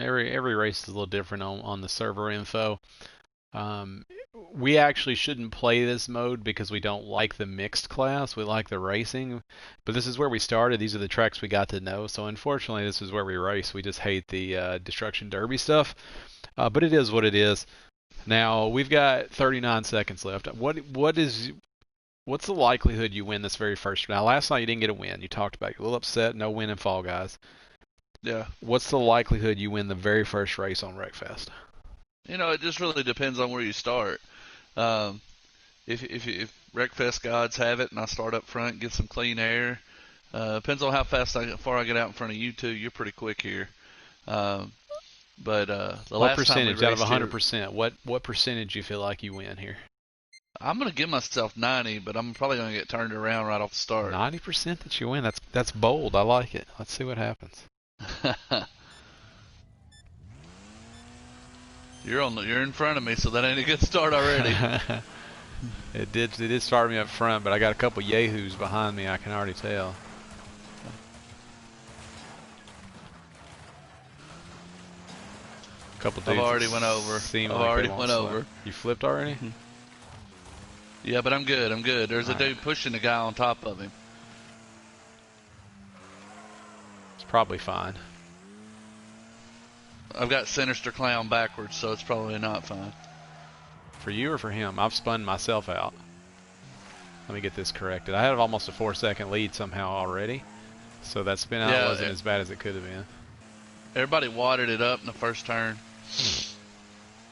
Every race is a little different on the server info. Um, we actually shouldn't play this mode because we don't like the mixed class. We like the racing, but this is where we started. These are the tracks we got to know. So unfortunately, this is where we race. We just hate the Destruction Derby stuff, but it is what it is. Now we've got 39 seconds left. What's the likelihood you win this very first? Now last night you didn't get a win. You talked about you're a little upset, no win in Fall Guys. Yeah. What's the likelihood you win the very first race on Wreckfest? It just really depends on where you start. Um, if Wreckfest gods have it and I start up front, get some clean air, depends on how far I get out in front of you two. You're pretty quick here. Um, but the What last time we percentage out of raced here, 100%? What percentage you feel like you win here? I'm gonna give myself 90, but I'm probably gonna get turned around right off the start. 90% that you win. That's bold. I like it. Let's see what happens. You're in front of me, so that ain't a good start already. It did start me up front, but I got a couple yahoos behind me. I can already tell. A couple dudes. I've already went over. Seem I've like already they won't went slow. over. You flipped already? Yeah, but I'm good. I'm good. There's a All right. dude pushing the guy on top of him. It's probably fine. I've got Sinister Clown backwards, so it's probably not fine. For you or for him? I've spun myself out. Let me get this corrected. I had almost a 4-second lead somehow already. So that spin out wasn't as bad as it could have been. Everybody wadded it up in the first turn.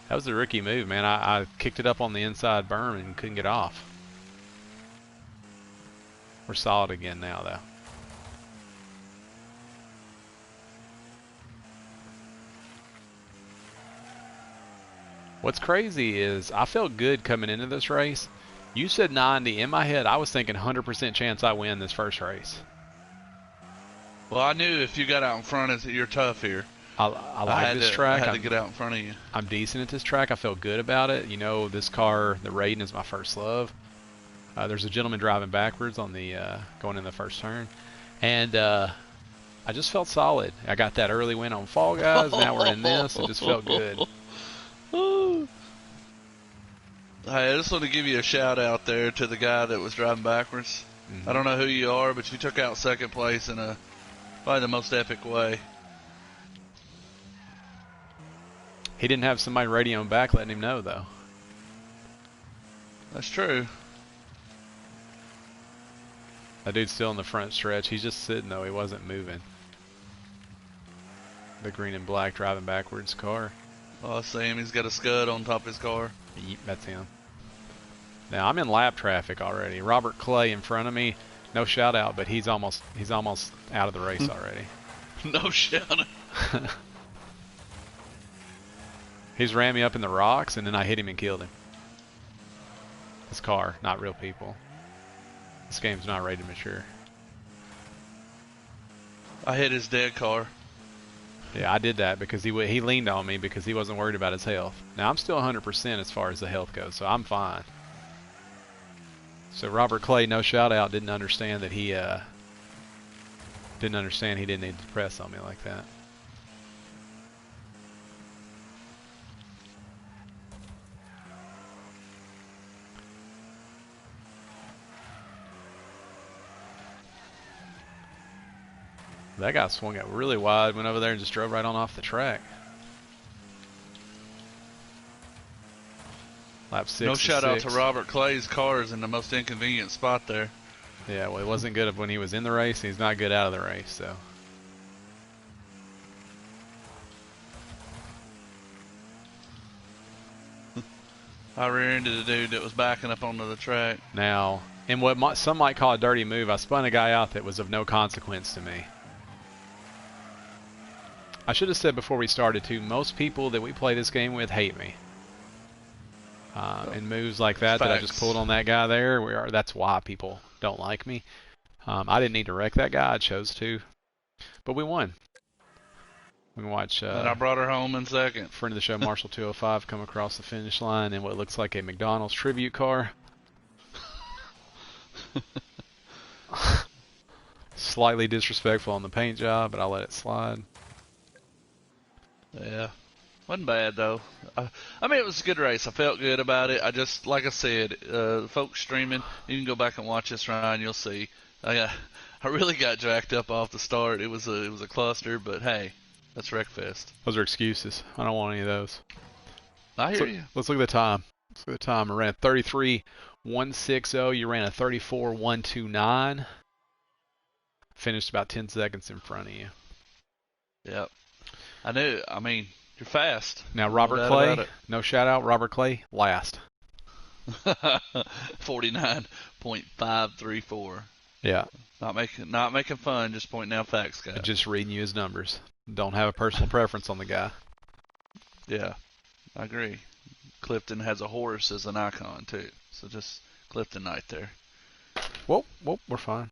That was the rookie move, man. I kicked it up on the inside berm and couldn't get off. We're solid again now, though. What's crazy is I felt good coming into this race. You said 90. In my head, I was thinking 100% chance I win this first race. Well, I knew if you got out in front, you're tough here. I like this track. I had to get out in front of you. I'm decent at this track. I felt good about it. You know, this car, the Raiden, is my first love. There's a gentleman driving backwards on the going in the first turn, and I just felt solid. I got that early win on Fall Guys. Now we're in this. It just felt good. Hey, I just want to give you a shout out there to the guy that was driving backwards. I don't know who you are, but you took out second place in probably the most epic way. He didn't have somebody radio him back letting him know, though. That's true. That dude's still in the front stretch. He's just sitting, though. He wasn't moving. The green and black driving backwards car. Oh, I see him. He's got a scud on top of his car. Yep, that's him. Now I'm in lap traffic already. Robert Clay in front of me. No shout out, but he's almost out of the race already. No shout out. He's ran me up in the rocks, and then I hit him and killed him. His car, not real people. This game's not rated mature. I hit his dead car. Yeah, I did that because he leaned on me because he wasn't worried about his health. Now I'm still 100% as far as the health goes, so I'm fine. So Robert Clay, no shout out, didn't understand that he didn't need to press on me like that. That guy swung out really wide, went over there and just drove right on off the track. Lap 6. No shout out to Robert Clay's car is in the most inconvenient spot there. Yeah, well, he wasn't good when he was in the race. He's not good out of the race, so. I rear-ended a dude that was backing up onto the track. Now, in what some might call a dirty move, I spun a guy out that was of no consequence to me. I should have said before we started, too, most people that we play this game with hate me. And moves like that I just pulled on that guy there, that's why people don't like me. I didn't need to wreck that guy. I chose to. But we won. We can watch and I brought her home in second. Friend of the show, Marshall 205, come across the finish line in what looks like a McDonald's tribute car. Slightly disrespectful on the paint job, but I'll let it slide. Yeah. Wasn't bad though. I mean, it was a good race. I felt good about it. I just, like I said, folks streaming, you can go back and watch this run. You'll see. I really got jacked up off the start. It was a cluster, but hey, that's Wreckfest. Those are excuses. I don't want any of those. I hear So you. let's look at the time. Let's look at the time. I ran a 33.160. You ran a 34.129. Finished about 10 seconds in front of you. Yep. I knew. I mean, you're fast. Now, No Robert doubt Clay, about no shout out. Robert Clay, last. it. 49.534. Yeah. Not making fun. Just pointing out facts, guys. Just reading you his numbers. Don't have a personal preference on the guy. Yeah, I agree. Clifton has a horse as an icon too. So just Clifton Knight there. Whoa, we're fine.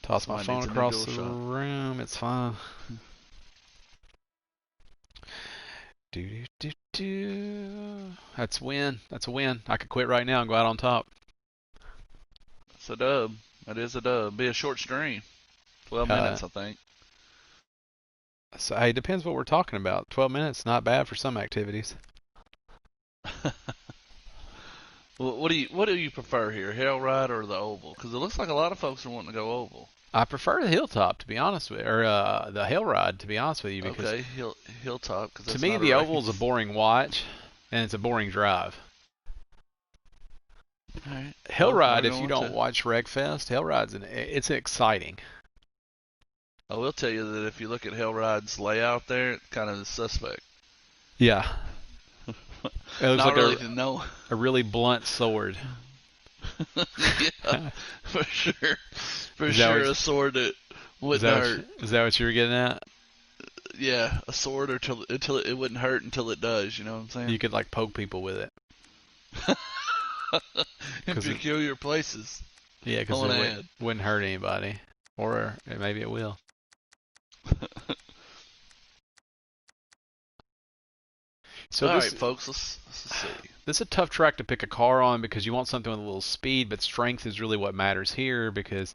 Toss my Somebody phone needs a new across the DualShock. room. It's fine. Do do do do. That's a win. That's a win. I could quit right now and go out on top. It's a dub. That is a dub. Be a short stream. 12 minutes, I think. So hey, depends what we're talking about. 12 minutes, not bad for some activities. Well, what do you prefer here, Hell Ride or the Oval? Because it looks like a lot of folks are wanting to go Oval. I prefer the hilltop to be honest with, or the hill ride to be honest with you, because Okay, Hilltop. Cause to that's me not the a oval is a race. boring watch, and it's a boring drive. All right. Hill Well, ride, we're if you going don't to. watch Wreckfest, hill ride's it's exciting. I will tell you that if you look at Hell Ride's layout there, it's kind of suspect. Yeah, it looks Not like really to know. a really blunt sword. Yeah, for sure. For Is that sure, what- a sword that Is wouldn't that hurt. is that what you were getting at? Yeah, a sword until it wouldn't hurt until it does. You know what I'm saying? You could like poke people with it. In 'Cause it- peculiar places. Yeah, because On it ad. wouldn't hurt anybody, or maybe it will. So All this right, folks. Let's see. this is a tough track to pick a car on because you want something with a little speed, but strength is really what matters here because,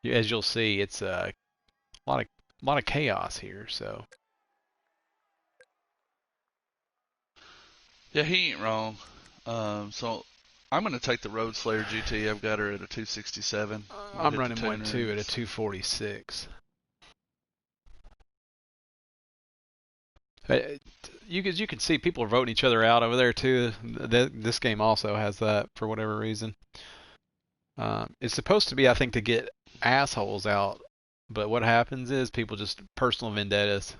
as you'll see, it's a lot of chaos here. So Yeah, he ain't wrong. So I'm gonna take the Road Slayer GT. I've got her at a 267. We'll I'm hit the running one tuner too at a ends. 246. You can see people are voting each other out over there too. This game also has that for whatever reason. It's supposed to be, I think, to get assholes out, but what happens is people just personal vendettas.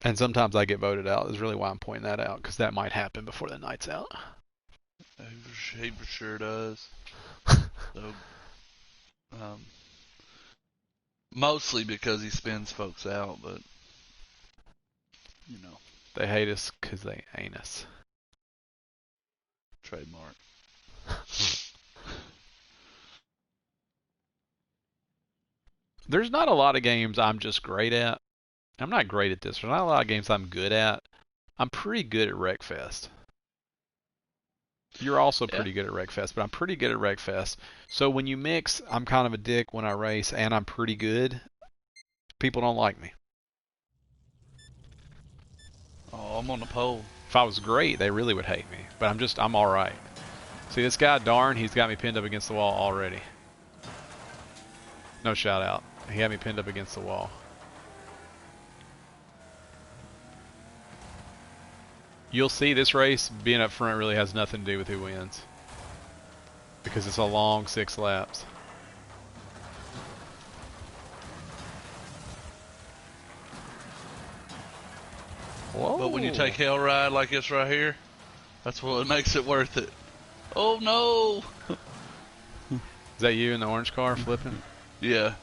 And sometimes I get voted out. Is really why I'm pointing that out, because that might happen before the night's out. He for sure does. So, um, mostly because he spins folks out, but you know, They hate us because they ain't us. trademark. There's not a lot of games I'm just great at. I'm not great at this. There's not a lot of games I'm good at. I'm pretty good at Wreckfest. You're also Yeah. pretty good at Wreckfest, but I'm pretty good at Wreckfest. So when you mix, I'm kind of a dick when I race, and I'm pretty good. People don't like me. Oh, I'm on the pole. If I was great, they really would hate me. But I'm all right. See this guy, darn, he's got me pinned up against the wall already. No shout out. He had me pinned up against the wall. You'll see this race, being up front really has nothing to do with who wins. Because it's a long 6 laps. Whoa. But when you take Hell Ride like this right here, that's what makes it worth it. Oh no! Is that you in the orange car flipping? Yeah.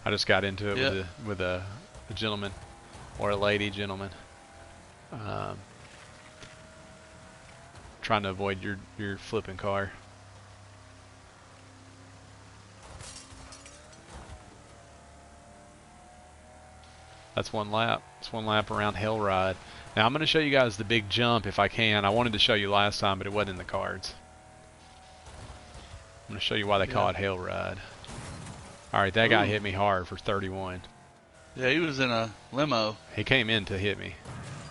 I just got into it Yeah. with a gentleman. Or a lady gentleman. Trying to avoid your flipping car. That's one lap. It's one lap around Hellride. Now I'm going to show you guys the big jump if I can. I wanted to show you last time, but it wasn't in the cards. going to show you why they call Yeah. it Hell Ride. Alright, that guy Ooh. hit me hard for 31. Yeah, he was in a limo. He came in to hit me.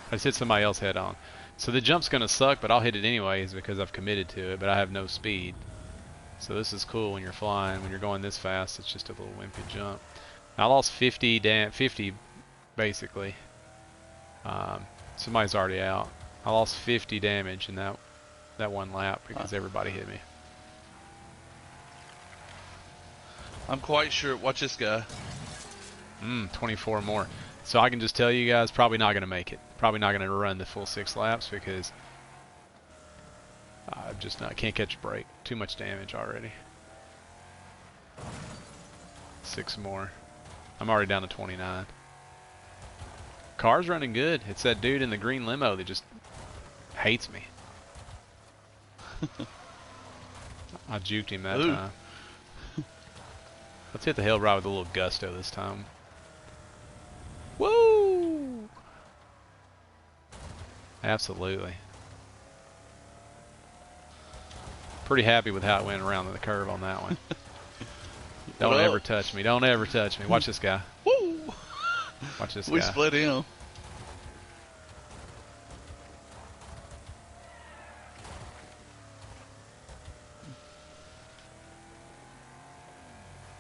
I just hit somebody else head on. So the jump's going to suck, but I'll hit it anyways because I've committed to it, but I have no speed. So this is cool when you're flying. When you're going this fast, it's just a little wimpy jump. I lost 50 basically. Somebody's already out. I lost 50 damage in that one lap because everybody hit me. I'm quite sure. Watch this guy. 24 more. So I can just tell you guys, probably not going to make it. Probably not going to run the full 6 laps because I can't catch a break. Too much damage already. 6 more. I'm already down to 29. Car's running good. It's that dude in the green limo that just hates me. I juked him that time. Let's hit the hill ride with a little gusto this time. Woo! Absolutely. Pretty happy with how it went around the curve on that one. Don't ever touch me. Don't ever touch me. Watch this guy. Woo! Watch this guy. We split him.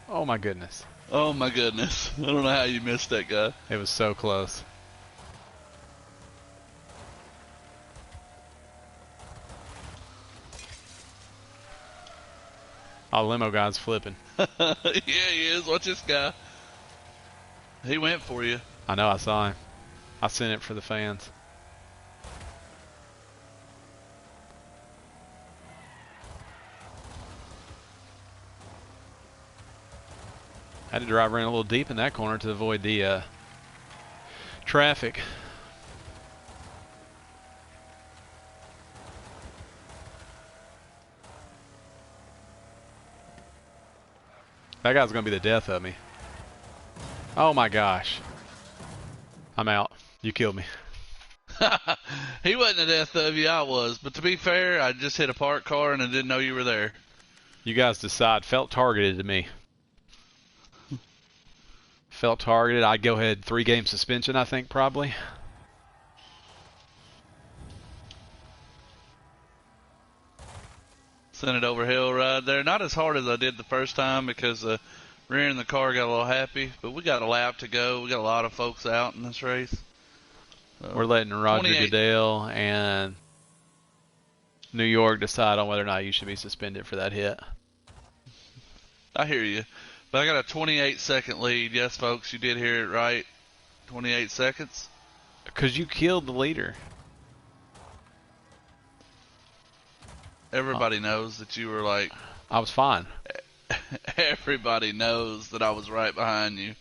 Oh my goodness. Oh my goodness. I don't know how you missed that guy. It was so close. Oh, limo guy's flipping. Yeah, he is. Watch this guy. He went for you. I know, I saw him. I sent it for the fans. I had to drive around a little deep in that corner to avoid the traffic. That guy's going to be the death of me. Oh my gosh. I'm out. You killed me. He wasn't the death of you, I was. But to be fair, I just hit a parked car and I didn't know you were there. You guys decide. Felt targeted to me. Felt targeted. I'd go ahead 3-game suspension, I think, probably. Sent it over hill right there. Not as hard as I did the first time because rear in the car got a little happy. But we got a lap to go. We got a lot of folks out in this race. We're letting Roger 28. Goodell and New York decide on whether or not you should be suspended for that hit. I hear you. But I got a 28-second lead. Yes, folks, you did hear it right. 28 seconds. Because you killed the leader. Everybody knows that you were like... I was fine. Everybody knows that I was right behind you.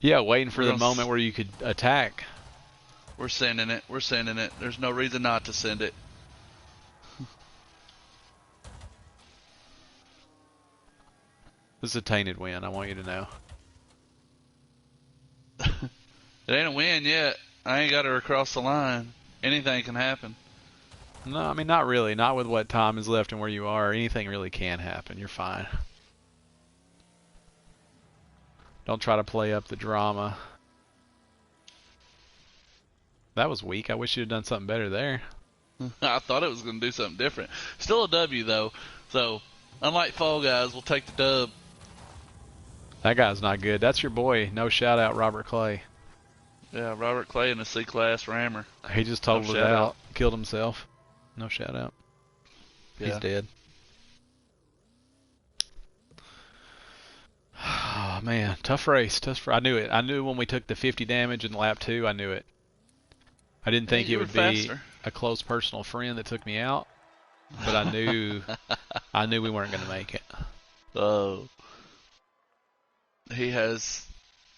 Yeah, waiting for the moment where you could attack. We're sending it. We're sending it. There's no reason not to send it. This is a tainted win, I want you to know. It ain't a win yet. I ain't got her across the line. Anything can happen. No, I mean, not really. Not with what time is left and where you are. Anything really can happen. You're fine. Don't try to play up the drama. That was weak. I wish you'd have done something better there. I thought it was going to do something different. Still a W, though. So, unlike Fall Guys, we'll take the dub. That guy's not good. That's your boy. No shout out, Robert Clay. Yeah, Robert Clay in a C-Class Rammer. He just totaled it out. Killed himself. No shout out. Yeah. He's dead. Oh, man. Tough race. I knew it. I knew when we took the 50 damage in lap 2. I knew it. I didn't think it would be a close personal friend that took me out, but I knew we weren't going to make it. Oh. He has...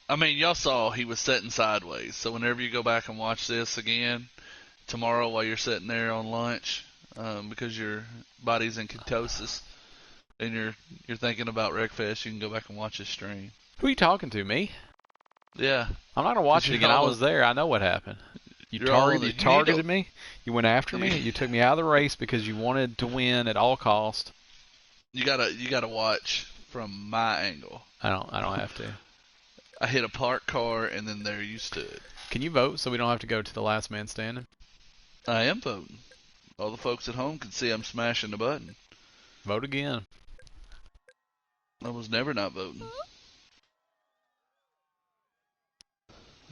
I mean, y'all saw he was sitting sideways, so whenever you go back and watch this again tomorrow while you're sitting there on lunch, because your body's in ketosis and you're thinking about Wreckfest, you can go back and watch his stream. Who are you talking to, me? Yeah. I'm not going to watch it again. I was there. I know what happened. You You're all in you the. You need to. targeted me. You went after me. You took me out of the race because you wanted to win at all cost. You gotta watch from my angle. I don't have to. I hit a parked car, and then there you stood. Can you vote so we don't have to go to the last man standing? I am voting. All the folks at home can see I'm smashing the button. Vote again. I was never not voting.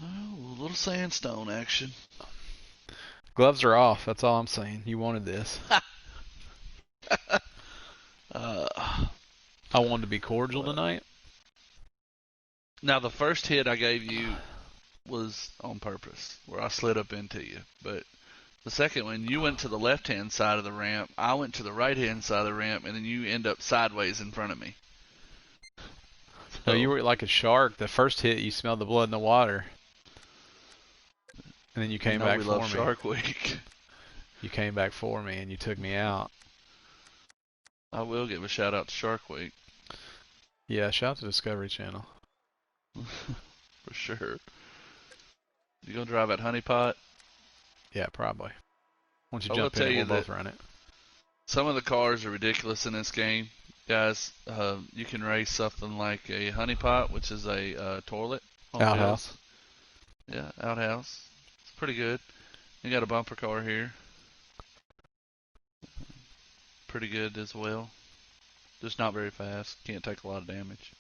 Oh, a little sandstone action. Gloves are off. That's all I'm saying. You wanted this. I wanted to be cordial tonight. Now, the first hit I gave you was on purpose, where I slid up into you. But the second one, you went to the left-hand side of the ramp, I went to the right-hand side of the ramp, and then you end up sideways in front of me. No, you were like a shark. The first hit, you smelled the blood in the water. And then you came back we for love me. Shark Week. You came back for me and you took me out. I will give a shout out to Shark Week. Yeah, shout out to Discovery Channel. For sure. You gonna drive at Honeypot? Yeah, probably. Once you I will jump in tell it, you we'll both that run it. some of the cars are ridiculous in this game. Guys, you can race something like a Honeypot, which is a toilet on Outhouse. wheels. Yeah, outhouse. It's pretty good. You got a bumper car here. Pretty good as well. Just not very fast. Can't take a lot of damage.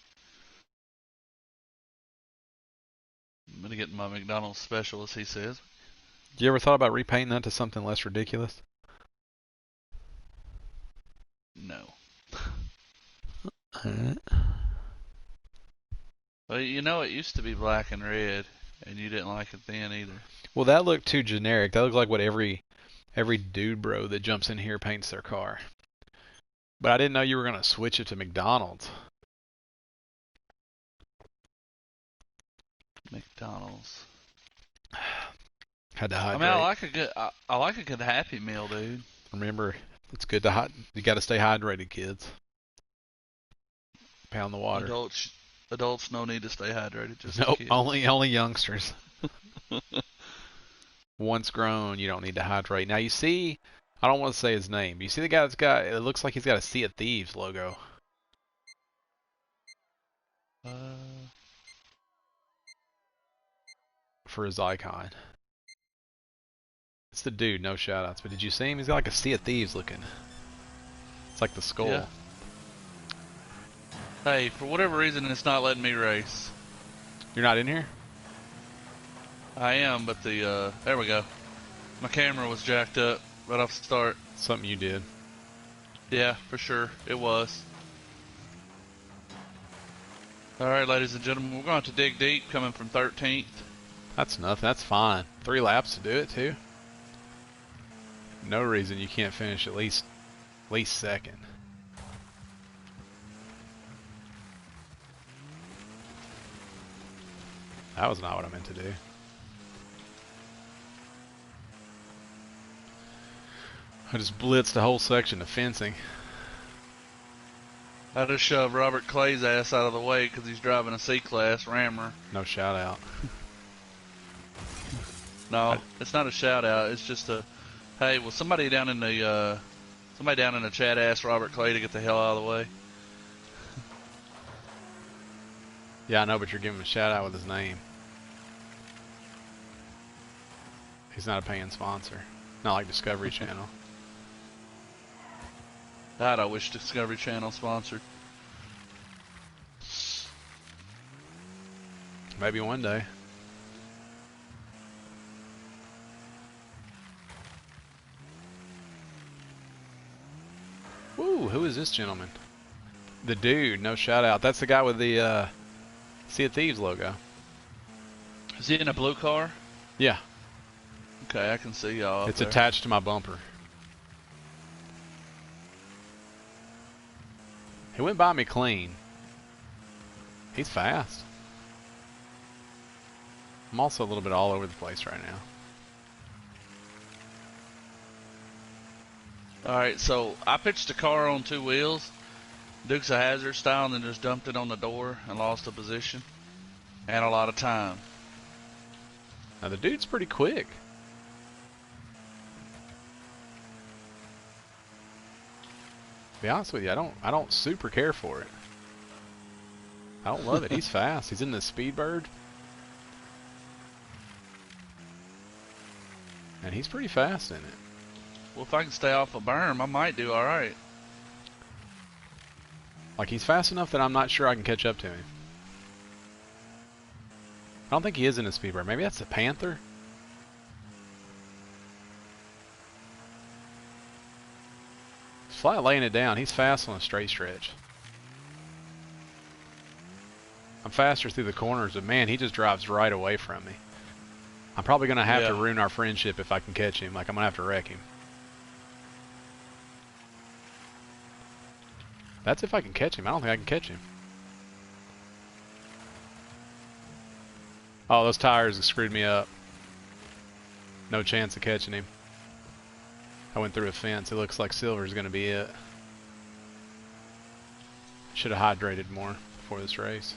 I'm gonna get my McDonald's special, as he says. You ever thought about repainting that to something less ridiculous? No. Alright. Well, you know it used to be black and red, and you didn't like it then either. Well, that looked too generic. That looked like what every dude bro that jumps in here paints their car. But I didn't know you were gonna switch it to McDonald's. McDonald's. Had to I hydrate. mean, I like a good Happy Meal, dude. Remember, it's good to you got to stay hydrated, kids. Pound the water. Adults, no need to stay hydrated. Just Nope, kids. only youngsters. Once grown, you don't need to hydrate. Now you see, I don't want to say his name. You see the guy that's got, it looks like he's got a Sea of Thieves logo for his icon. It's the dude, no shoutouts. But did you see him? He's got like a Sea of Thieves looking. It's like the skull. Yeah. Hey, for whatever reason, it's not letting me race. You're not in here? I am, but there we go. My camera was jacked up right off the start. Something you did. Yeah, for sure. It was. Alright, ladies and gentlemen, we're going to dig deep coming from 13th. That's nothing. That's fine. 3 laps to do it, too. No reason you can't finish at least second. That was not what I meant to do. I just blitzed the whole section of fencing. I just shoved Robert Clay's ass out of the way because he's driving a C-Class Rammer. No shout out. No, it's not a shout out. It's just a, hey, will somebody down in the chat ask Robert Clay to get the hell out of the way? Yeah, I know, but you're giving him a shout out with his name. He's not a paying sponsor. Not like Discovery Channel. God, I wish Discovery Channel sponsored. Maybe one day. Woo, who is this gentleman? The dude, no shout out. That's the guy with the Sea of Thieves logo. Is he in a blue car? Yeah. Okay, I can see y'all up It's there. attached to my bumper. He went by me clean. He's fast. I'm also a little bit all over the place right now. Alright, so I pitched a car on 2 wheels, Dukes of Hazzard style, and then just dumped it on the door and lost a position and a lot of time. Now the dude's pretty quick. To be honest with you, I don't super care for it. I don't love it. He's fast. He's in the Speedbird. And he's pretty fast in it. Well, if I can stay off a berm, I might do all right. Like, he's fast enough that I'm not sure I can catch up to him. I don't think he is in a Speedbird. Maybe that's the Panther? He's flat laying it down. He's fast on a straight stretch. I'm faster through the corners, but man, he just drives right away from me. I'm probably going to have to ruin our friendship if I can catch him. Like, I'm going to have to wreck him. That's if I can catch him. I don't think I can catch him. Oh, those tires have screwed me up. No chance of catching him. I went through a fence. It looks like silver's going to be it. Should have hydrated more before this race.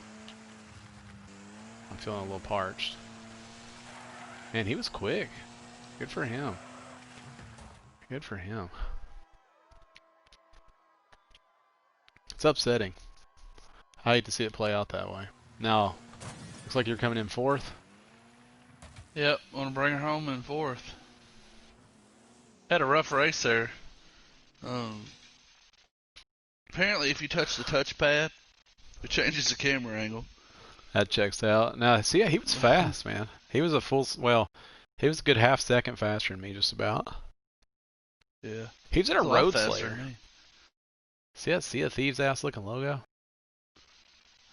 I'm feeling a little parched. Man, he was quick. Good for him. Good for him. It's upsetting. I hate to see it play out that way. Now, looks like you're coming in fourth. Yep, want to bring her home in fourth. Had a rough race there. Apparently, if you touch the touchpad, it changes the camera angle. That checks out. Now, see, he was fast, man. He was a full, well, he was a good half second faster than me, just about. Yeah. He was in a Road Slayer. Me. See that Sea of Thieves ass looking logo?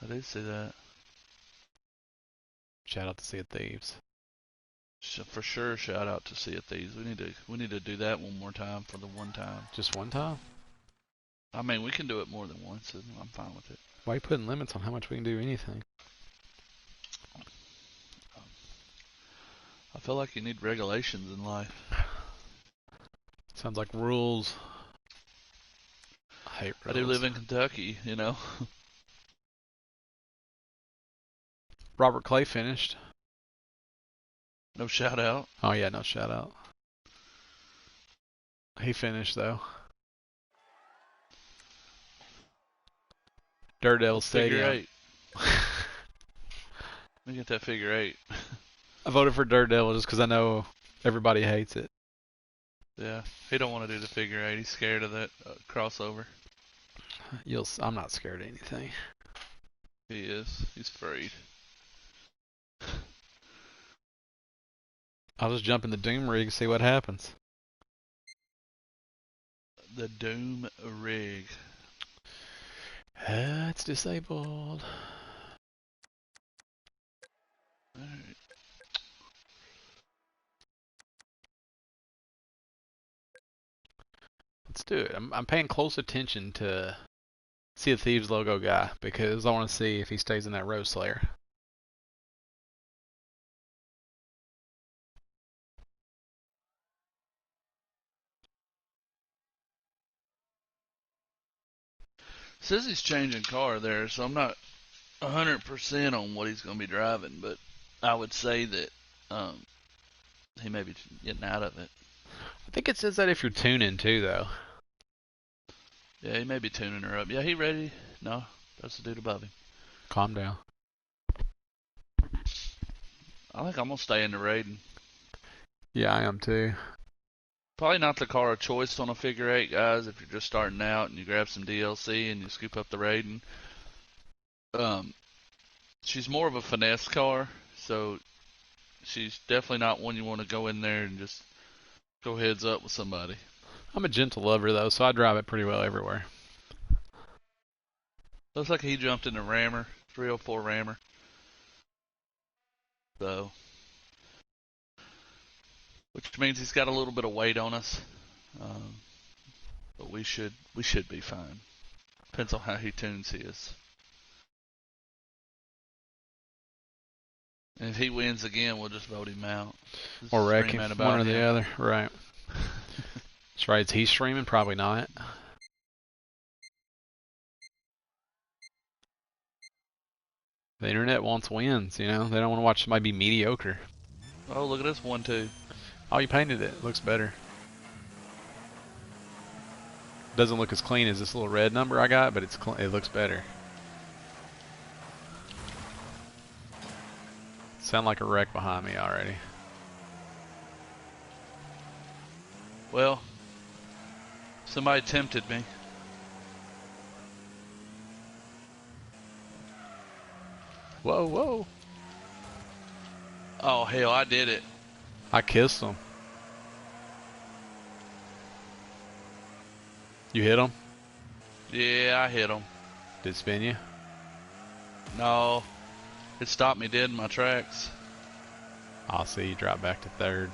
I did see that. Shout out to Sea of Thieves. For sure, shout out to Sea of Thieves. We need to do that one more time for the one time. Just one time? I mean, we can do it more than once, and I'm fine with it. Why are you putting limits on how much we can do anything? I feel like you need regulations in life. Sounds like rules. I hate rules. I do live in Kentucky, you know. Robert Clay finished. No shout out. Oh yeah, no shout out. He finished though. Daredevil Stadium. Figure 8. Let me get that figure 8. I voted for Daredevil just because I know everybody hates it. Yeah, he don't want to do the figure 8. He's scared of that crossover. I'm not scared of anything. He is. He's afraid. I'll just jump in the Doom rig and see what happens. The Doom rig. It's disabled. Alright. Let's do it. I'm paying close attention to Sea of Thieves logo guy because I want to see if he stays in that Road Slayer. Says he's changing car there, so I'm not 100% on what he's going to be driving, but I would say that he may be getting out of it. I think it says that if you're tuning too, though. Yeah, he may be tuning her up. Yeah, he ready? No, that's the dude above him. Calm down. I think I'm going to stay in the Raiden. Yeah, I am too. Probably not the car of choice on a figure 8, guys, if you're just starting out and you grab some DLC and you scoop up the Raiden. She's more of a finesse car, so she's definitely not one you want to go in there and just go heads up with somebody. I'm a gentle lover, though, so I drive it pretty well everywhere. Looks like he jumped in the Rammer, 304 Rammer. So, which means he's got a little bit of weight on us, but we should be fine. Depends on how he tunes his. And if he wins again, we'll just vote him out. Just or wreck him, one or him. the other. Right. That's right. Is he streaming? Probably not. The internet wants wins, you know? They don't want to watch somebody be mediocre. Oh, look at this one, too. Oh, you painted it. Looks better. Doesn't look as clean as this little red number I got, but it looks better. Sound like a wreck behind me already. Well, somebody tempted me. Whoa, whoa. Oh, hell, I did it. I kissed him. You hit him? Yeah, I hit him. Did it spin you? No, it stopped me dead in my tracks. I'll see you drop back to third.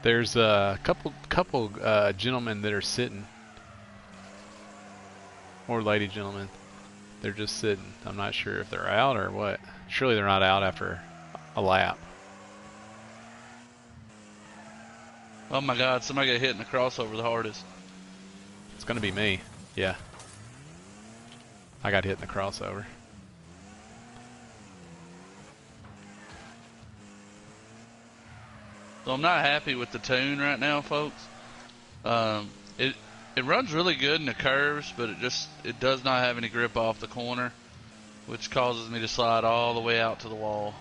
There's a couple gentlemen that are sitting, or lady gentlemen. They're just sitting. I'm not sure if they're out or what. Surely they're not out after a lap. Oh my God, somebody got hit in the crossover the hardest. It's gonna be me. Yeah. I got hit in the crossover. So I'm not happy with the tune right now, folks. It runs really good in the curves, but it does not have any grip off the corner, which causes me to slide all the way out to the wall.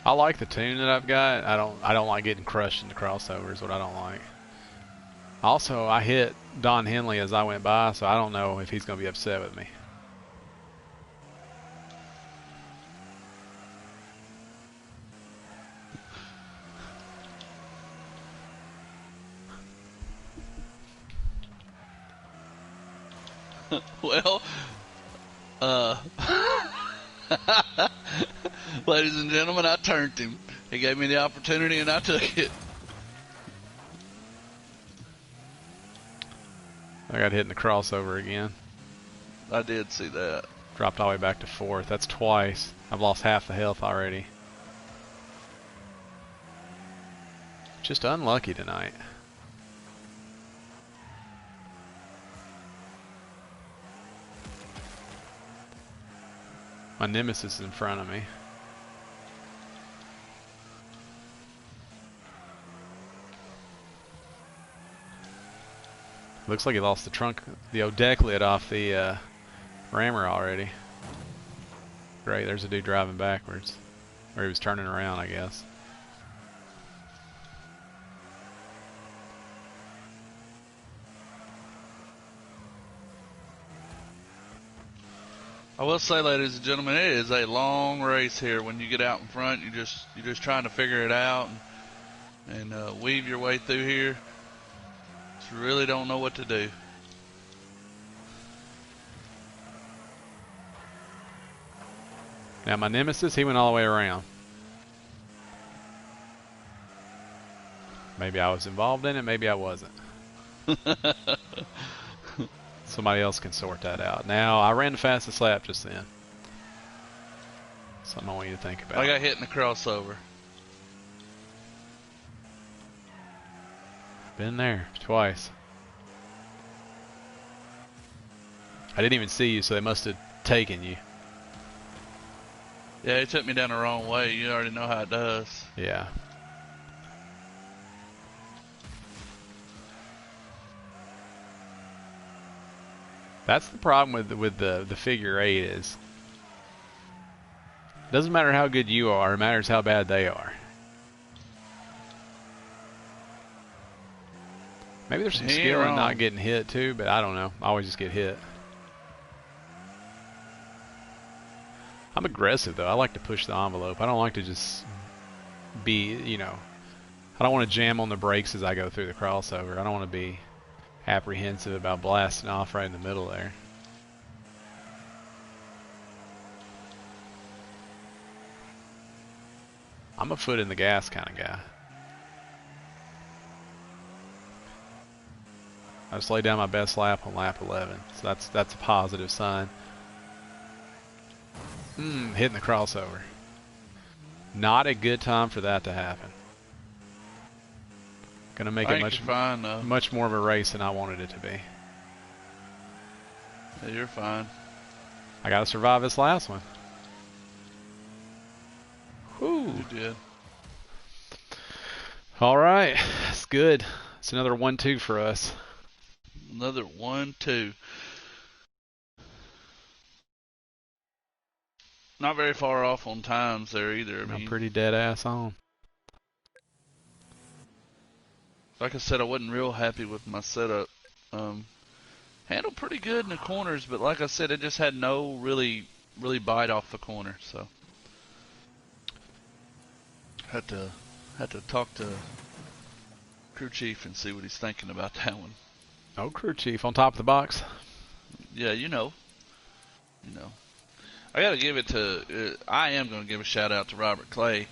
I like the tune that I've got. I don't like getting crushed in the crossover is what I don't like. Also, I hit Don Henley as I went by, so I don't know if he's gonna be upset with me. Well, ladies and gentlemen, I turned him. He gave me the opportunity and I took it. I got hit in the crossover again. I did see that. Dropped all the way back to fourth. That's twice. I've lost half the health already. Just unlucky tonight. My nemesis is in front of me. Looks like he lost the trunk, the deck lid off the rammer already. Great, there's a dude driving backwards. Or he was turning around, I guess. I will say, ladies and gentlemen, it is a long race here. When you get out in front, you're just trying to figure it out and weave your way through here. Just really don't know what to do. Now my nemesis, he went all the way around. Maybe I was involved in it, maybe I wasn't. Somebody else can sort that out. Now, I ran the fastest lap just then. Something I want you to think about. I got hit in the crossover. Been there twice. I didn't even see you, so they must have taken you. Yeah, it took me down the wrong way. You already know how it does. Yeah. That's the problem with the figure eight is it doesn't matter how good you are, it matters how bad they are. Maybe there's some skill in not getting hit too, but I don't know. I always just get hit. I'm aggressive though. I like to push the envelope. I don't like to just be, you know, I don't want to jam on the brakes as I go through the crossover. I don't want to be apprehensive about blasting off right in the middle there. I'm a foot in the gas kind of guy. I just laid down my best lap on lap 11, so that's a positive sign. Hitting the crossover. Not a good time for that to happen. Gonna make it much more of a race than I wanted it to be. Yeah, you're fine. I gotta survive this last one. Whew. You did. All right, that's good. It's another 1-2 for us. Another 1-2. Not very far off on times there either. I I'm mean, pretty dead ass on. like I said, I wasn't real happy with my setup. Handled pretty good in the corners, but like I said, it just had no really bite off the corner. So had to talk to crew chief and see what he's thinking about that one. Oh, crew chief on top of the box. Yeah, you know. I gotta give it to. I am gonna give a shout out to Robert Clay,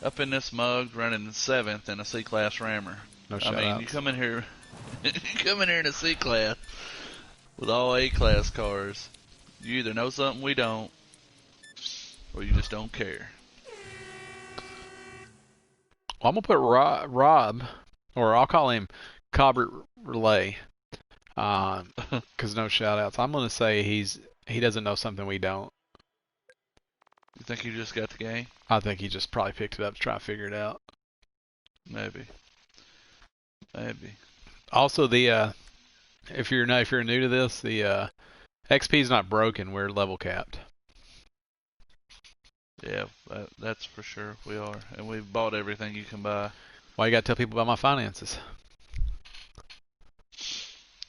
up in this mug, running the 7th in a C-class rammer. No I shout mean, outs. you come in here, you come in here in a C-class with all A-class cars. You either know something we don't, or you just don't care. Well, I'm gonna put Rob, or I'll call him Cobbert Relay, because no shout outs. I'm gonna say he doesn't know something we don't. You think you just got the game? I think he just probably picked it up to try to figure it out. Maybe. Also, the if you're new to this, the XP is not broken. We're level capped. Yeah, that's for sure. We are, and we've bought everything you can buy. Why you gotta tell people about my finances?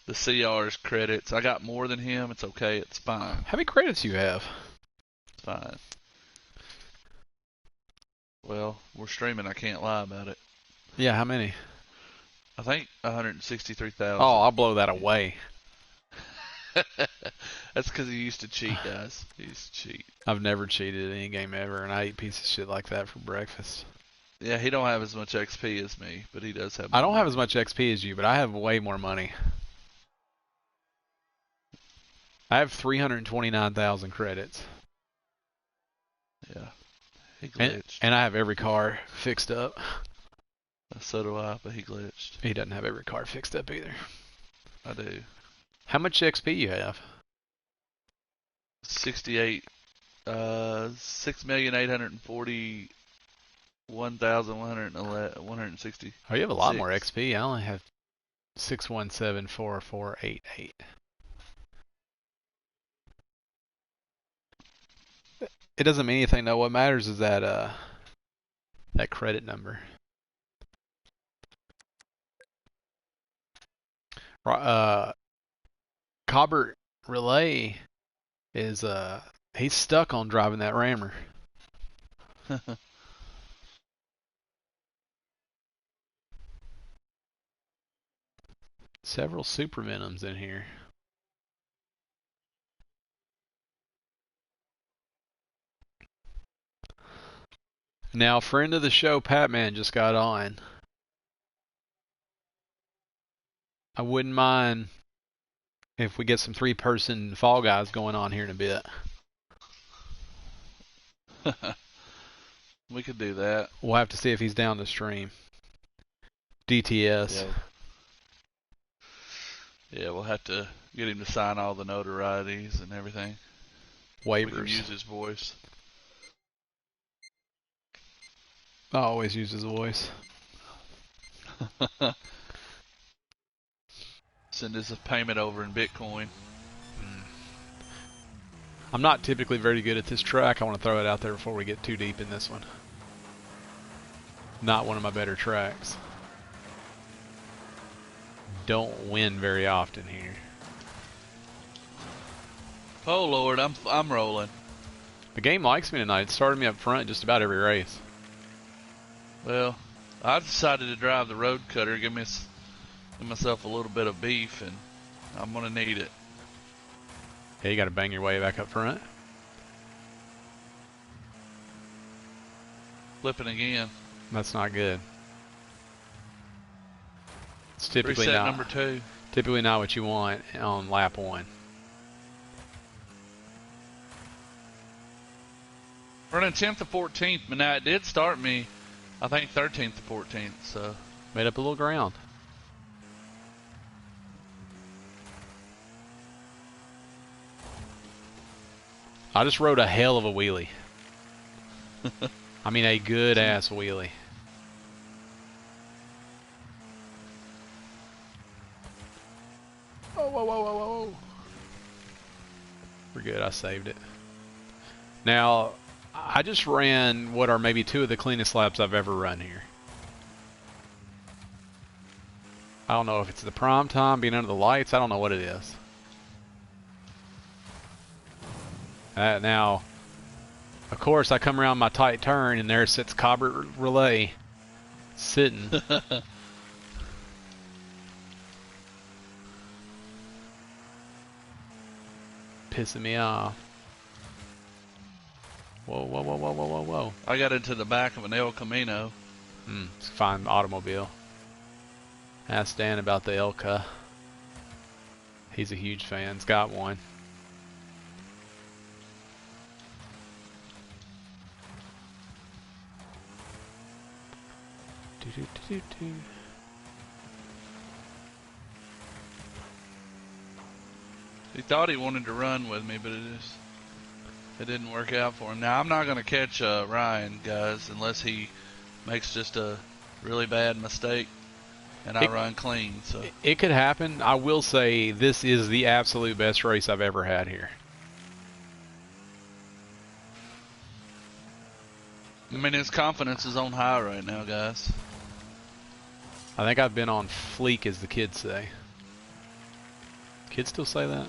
The CR's credits. I got more than him. It's okay. It's fine. How many credits you have? It's fine. Well, we're streaming. I can't lie about it. Yeah, how many? I think 163,000. Oh, I'll blow that away. That's because he used to cheat, guys. He used to cheat. I've never cheated at any game ever, and I eat pieces of shit like that for breakfast. Yeah, he don't have as much XP as me, but he does have. I don't money. have as much XP as you, but I have way more money. I have 329,000 credits. Yeah, he glitched. And I have every car fixed up. So do I, but he glitched. He doesn't have every car fixed up either. I do. How much XP you have? 68. 6,841,160. Oh, you have a lot more XP. I only have 6174488. It doesn't mean anything though. What matters is that credit number. Cobbert Relay is he's stuck on driving that rammer. Several super venoms in here. Now, friend of the show, Patman, just got on. I wouldn't mind if we get some 3-person Fall Guys going on here in a bit. We could do that. We'll have to see if he's down to stream. DTS. Yeah, we'll have to get him to sign all the notorieties and everything. Waivers. We can use his voice. I always use his voice. Send us a payment over in Bitcoin. I'm not typically very good at this track. I want to throw it out there before we get too deep in this one. Not one of my better tracks. Don't win very often here. Oh Lord, I'm rolling. The game likes me tonight. It started me up front just about every race. Well, I decided to drive the road cutter, give myself a little bit of beef, and I'm gonna need it. Yeah, you got to bang your way back up front. Flipping again. That's not good. It's typically Reset not number 2. typically not what you want on lap 1. Running 10th to 14th, but now it did start me, I think 13th to 14th. So Made up a little ground. I just rode a hell of a wheelie. I mean, a good ass wheelie. Oh, whoa, whoa, whoa, whoa. We're good. I saved it. Now, I just ran what are maybe two of the cleanest laps I've ever run here. I don't know if it's the prime time, being under the lights. I don't know what it is. Now, of course, I come around my tight turn, and there sits Cobbert Relay sitting. Pissing me off. Whoa, whoa, whoa, whoa, whoa, whoa, whoa. I got into the back of an El Camino. It's a fine automobile. Ask Dan about the Elka. He's a huge fan. He's got one. He thought he wanted to run with me, but it didn't work out for him. Now I'm not going to catch Ryan, guys, unless he makes just a really bad mistake and I run clean. So it could happen. I will say this is the absolute best race I've ever had here. I mean, his confidence is on high right now, guys. I think I've been on fleek, as the kids say. Kids still say that?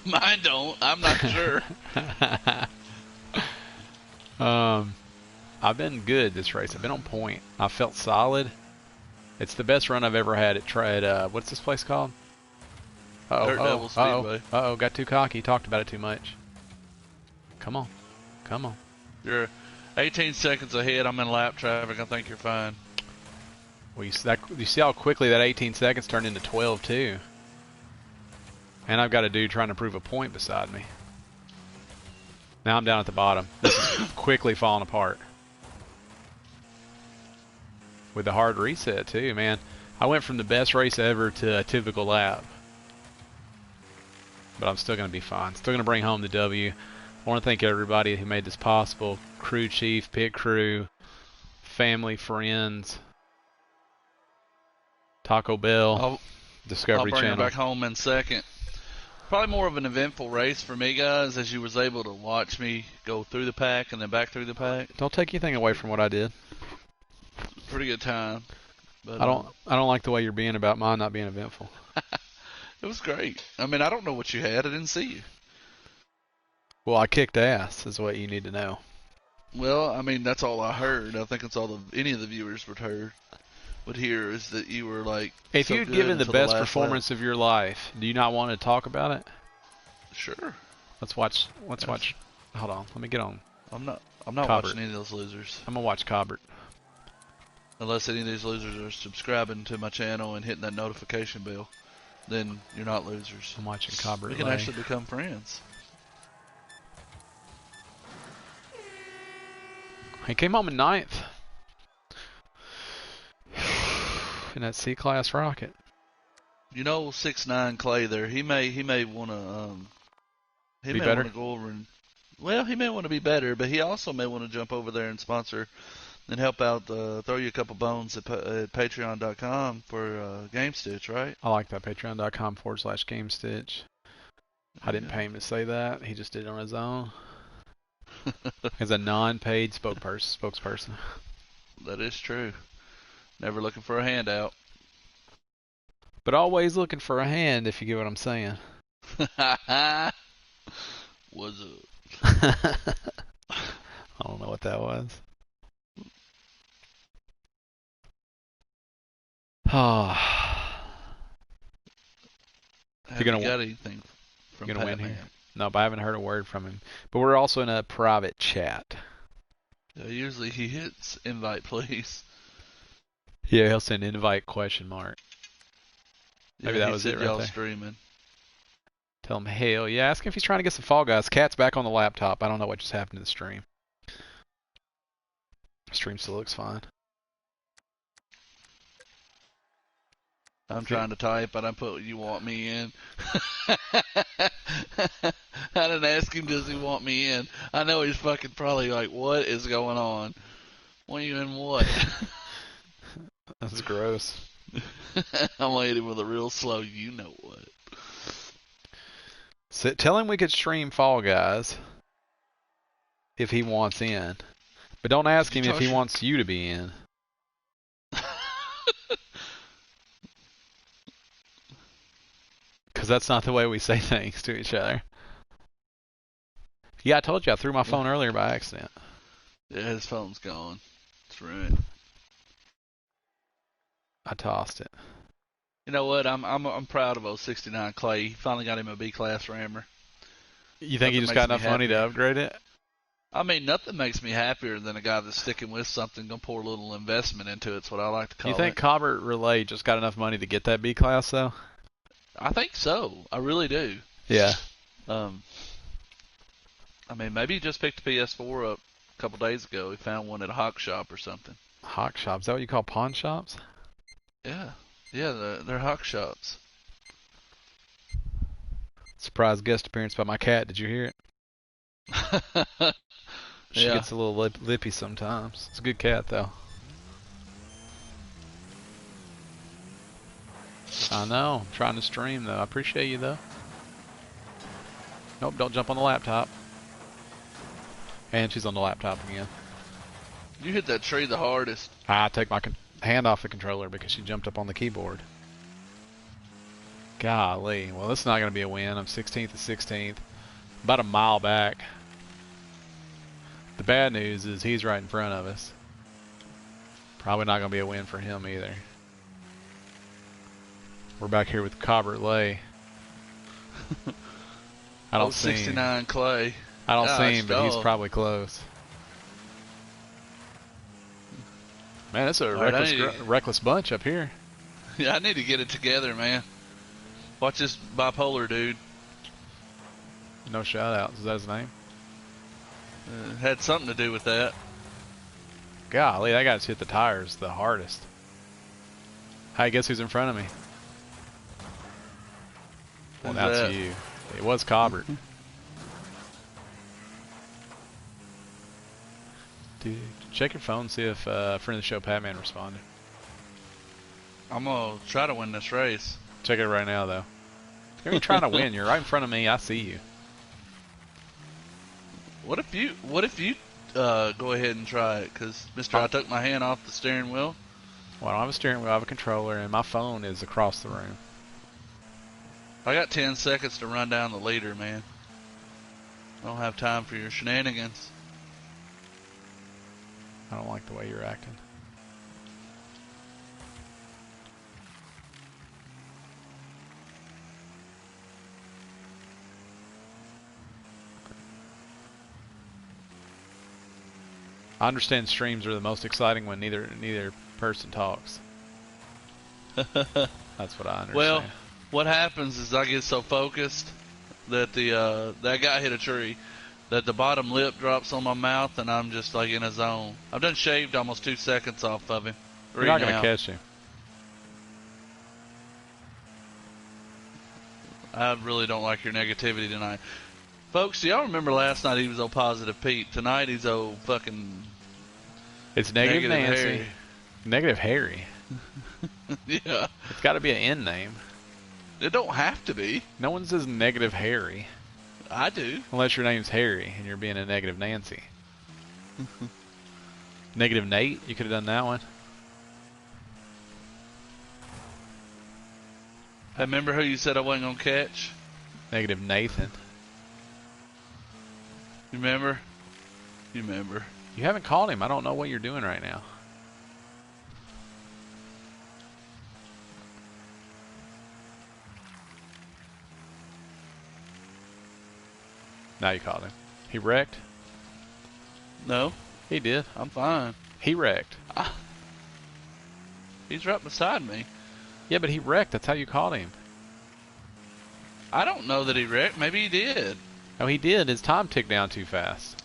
Mine don't. I'm not sure. I've been good this race. I've been on point. I felt solid. It's the best run I've ever had at what's this place called? Dirt Devil Speedway. Uh-oh, got too cocky. Talked about it too much. Come on. Come on. You're 18 seconds ahead. I'm in lap traffic. I think you're fine. Well, you see how quickly that 18 seconds turned into 12, too. And I've got a dude trying to prove a point beside me. Now I'm down at the bottom. This is quickly falling apart. With the hard reset, too, man. I went from the best race ever to a typical lap. But I'm still going to be fine. Still going to bring home the W. I want to thank everybody who made this possible. Crew chief, pit crew, family, friends, Taco Bell, Discovery I'll bring Channel. her back home in second. Probably more of an eventful race for me, guys, as you was able to watch me go through the pack and then back through the pack. Don't take anything away from what I did. Pretty good time. But, I don't like the way you're being about mine not being eventful. It was great. I mean, I don't know what you had. I didn't see you. Well, I kicked ass, is what you need to know. Well, I mean, that's all I heard. I think that's all any of the viewers would hear is that you were like. If so you'd good given the until best last performance of your life, do you not want to talk about it? Sure. Let's watch. Hold on. Let me get on. I'm not Cobbert. watching any of those losers. I'm gonna watch Cobbert. Unless any of these losers are subscribing to my channel and hitting that notification bell, then you're not losers. I'm watching Cobbert. We can actually become friends. He came home in 9th in that C-class rocket. You know, 6'9" Clay there. He may want to Be better? go over and he may want to be better, but he also may want to jump over there and sponsor and help out. Throw you a couple bones at Patreon.com for Gamestitch, right? I like that. Patreon.com/Gamestitch. I didn't pay him to say that. He just did it on his own. As a non-paid spokesperson. That is true. Never looking for a handout. But always looking for a hand, if you get what I'm saying. What's up? I don't know what that was. Have you got anything from you're gonna win Pat, here? man? No, but I haven't heard a word from him. But we're also in a private chat. Yeah, usually he hits invite, please. Yeah, he'll send invite ? Maybe that was it right y'all there. Streaming. Tell him, hell yeah. Ask him if he's trying to get some Fall Guys. Cat's back on the laptop. I don't know what just happened to the stream. Stream still looks fine. I'm trying to type, but I put "you want me in." I didn't ask him, does he want me in? I know he's fucking probably like, what is going on? Want you in what? That's gross. I'm gonna hit him with a real slow. You know what? So, tell him we could stream Fall Guys if he wants in. But don't Did ask you him if he toss your? wants you to be in. Because that's not the way we say things to each other. Yeah, I told you I threw my phone earlier by accident. Yeah, his phone's gone. It's ruined. I tossed it. You know what? I'm proud of 069 Clay. He finally got him a B class rammer. You think he Nothing just got makes me enough money to happier. upgrade it? I mean, nothing makes me happier than a guy that's sticking with something, gonna pour a little investment into it. It's what I like to You call think it. Cobbert Relay just got enough money to get that B class though? I think so. I really do. Yeah. Um, I mean, maybe he just picked a PS4 up a couple days ago. He found one at a hawk shop or something. Hawk shops. Is that what you call pawn shops? Yeah, yeah, they're hawk shops. Surprise guest appearance by my cat. Did you hear it? She Yeah. gets a little lippy sometimes. It's a good cat though. I know. I'm trying to stream though. I appreciate you though. Nope, don't jump on the laptop. And she's on the laptop again. You hit that tree the hardest. I take my hand off the controller because she jumped up on the keyboard. Golly. Well, this is not going to be a win. I'm 16th to 16th. About a mile back. The bad news is he's right in front of us. Probably not going to be a win for him either. We're back here with Cobbert Lay. I don't see him. 069 Clay. I don't see Gosh, him, but he's dog. probably close. Man, it's a reckless bunch up here. Yeah, I need to get it together, man. Watch this bipolar dude. No shout outs. Is that his name? Had something to do with that. Golly, that guy's hit the tires the hardest. Hey, guess who's in front of me? Well, Who's that's that? you. It was Cobbert. Dude, check your phone, see if friend of the show Patman responded. I'm gonna try to win this race. Check it right now, though. You're trying to win. You're right in front of me. I see you. What if you go ahead and try it? Cause Mister, I took my hand off the steering wheel. Well, I don't have a steering wheel. I have a controller, and my phone is across the room. I got 10 seconds to run down the leader, man. I don't have time for your shenanigans. I don't like the way you're acting. I understand streams are the most exciting when neither person talks. That's what I understand. Well, what happens is I get so focused that that guy hit a tree, that the bottom lip drops on my mouth, and I'm just like in a zone. I've done shaved almost 2 seconds off of him. You're not going to catch him. I really don't like your negativity tonight. Folks, do y'all remember last night he was old Positive Pete? Tonight he's old fucking... It's Negative Nancy. Harry. Negative Harry. Yeah. It's got to be an N name. It don't have to be. No one says Negative Harry. I do. Unless your name's Harry and you're being a Negative Nancy. Negative Nate, you could have done that one. Hey, remember who you said I wasn't going to catch? Negative Nathan. You remember? You remember. You haven't called him. I don't know what you're doing right now. Now you called him. He wrecked? No, He did. I'm fine. He wrecked. He's right beside me. Yeah, but he wrecked. That's how you called him. I don't know that he wrecked. Maybe he did. Oh, he did. His time ticked down too fast.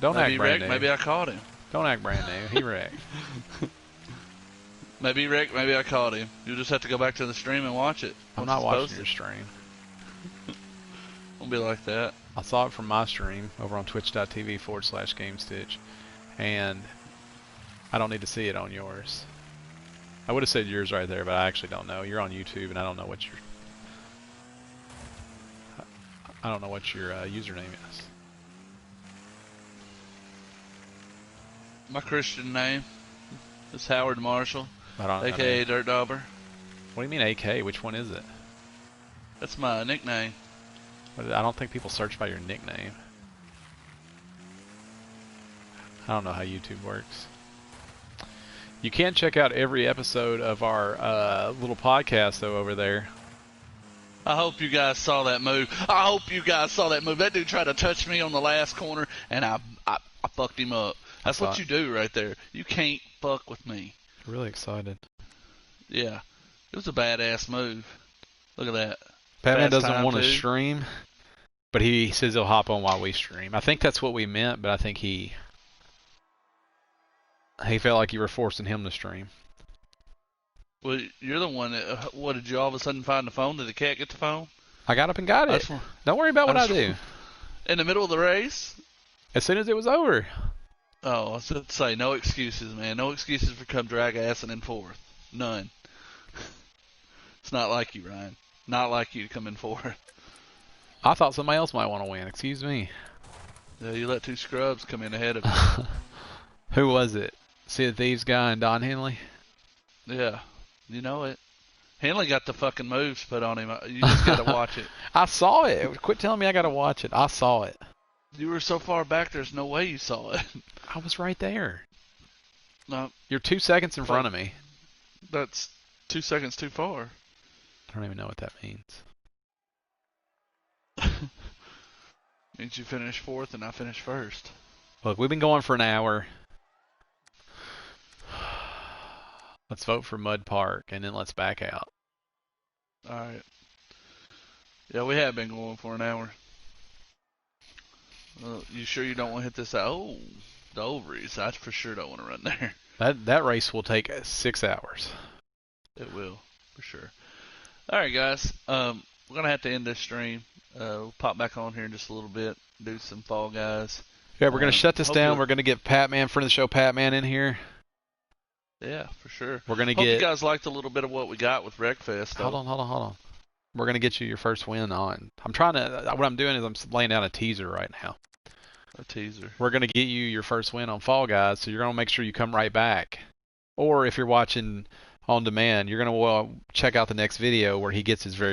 Don't Maybe act he brand wrecked. new. Maybe I caught him. Don't act brand new. He wrecked. Maybe he wrecked. Maybe I caught him. You'll just have to go back to the stream and watch it. I'm once not it's watching posted. your stream. Won't be like that. I saw it from my stream over on twitch.tv/Gamestitch, and I don't need to see it on yours. I would have said yours right there, but I actually don't know. You're on YouTube, and I don't know what your username is. My Christian name is Howard Marshall, I mean, aka Dirt Dauber. what do you mean AK? Which one is it? That's my nickname. I don't think people search by your nickname. I don't know how YouTube works. You can check out every episode of our little podcast, though, over there. I hope you guys saw that move. That dude tried to touch me on the last corner, and I fucked him up. That's what you do right there. You can't fuck with me. Really excited. Yeah. It was a badass move. Look at that. Batman doesn't want to stream, but he says he'll hop on while we stream. I think that's what we meant, but I think he felt like you were forcing him to stream. Well, you're the one that, what, did you all of a sudden find the phone? Did the cat get the phone? I got up and got it. Don't worry about what I do. In the middle of the race? As soon as it was over. Oh, I was going to say, no excuses, man. No excuses for come drag assing in fourth. None. It's not like you, Ryan. Not like you to come in fourth. I thought somebody else might want to win. Excuse me. Yeah, you let two scrubs come in ahead of you. Who was it? See the Thieves guy and Don Henley? Yeah. You know it. Henley got the fucking moves put on him. You just got to watch it. I saw it. Quit telling me I got to watch it. I saw it. You were so far back, there's no way you saw it. I was right there. No. You're 2 seconds in front of me. That's 2 seconds too far. I don't even know what that means. Means you finished fourth and I finished first. Look, we've been going for an hour. Let's vote for Mud Park, and then let's back out. Alright. Yeah, we have been going for an hour. You sure you don't want to hit this out? Oh, the ovaries. I for sure don't want to run there. That race will take 6 hours. It will, for sure. Alright, guys. We're going to have to end this stream. We'll pop back on here in just a little bit, do some Fall Guys. Yeah, we're going to shut this down. We're going to get Patman, friend of the show, Patman, in here. Yeah, for sure. We're going to Hope get... you guys liked a little bit of what we got with Wreckfest. Hold on. We're going to get you your first win on. What I'm doing is I'm laying down a teaser right now. A teaser. We're going to get you your first win on Fall Guys, so you're going to make sure you come right back. Or if you're watching on demand, you're going to check out the next video where he gets his very